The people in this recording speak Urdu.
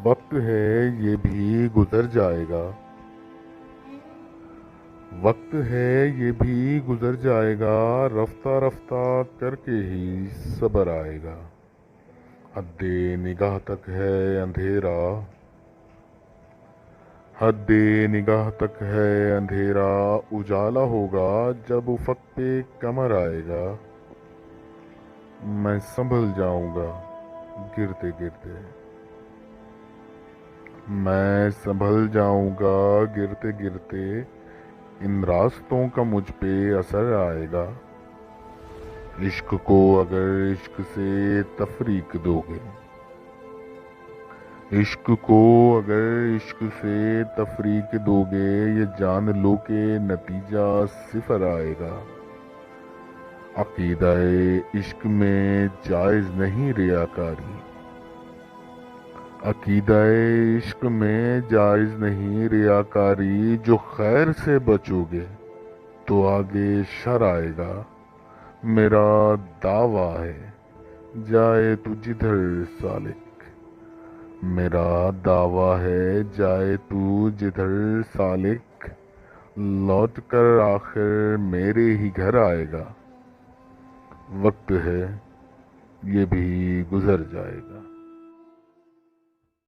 وقت ہے یہ بھی گزر جائے گا، وقت ہے یہ بھی گزر جائے گا، رفتہ رفتہ کر کے ہی صبر آئے گا۔ حد نگاہ تک ہے اندھیرا، حد نگاہ تک ہے اندھیرا، اجالا ہوگا جب افق پہ قمر آئے گا۔ میں سنبھل جاؤں گا گرتے گرتے، میں سنبھل جاؤں گا گرتے گرتے، ان راستوں کا مجھ پہ اثر آئے گا۔ عشق کو اگر عشق سے تفریق دو گے، عشق کو اگر عشق سے تفریق دو گے، یہ جان لو کہ نتیجہ صفر آئے گا۔ عقیدہ عشق میں جائز نہیں ریاکاری، عقیدہ عشق میں جائز نہیں ریاکاری، جو خیر سے بچو گے تو آگے شر آئے گا۔ میرا دعویٰ ہے جائے تو جدھر سالک، میرا دعویٰ ہے جائے تو جدھر سالک، لوٹ کر آخر میرے ہی گھر آئے گا۔ وقت ہے یہ بھی گزر جائے گا۔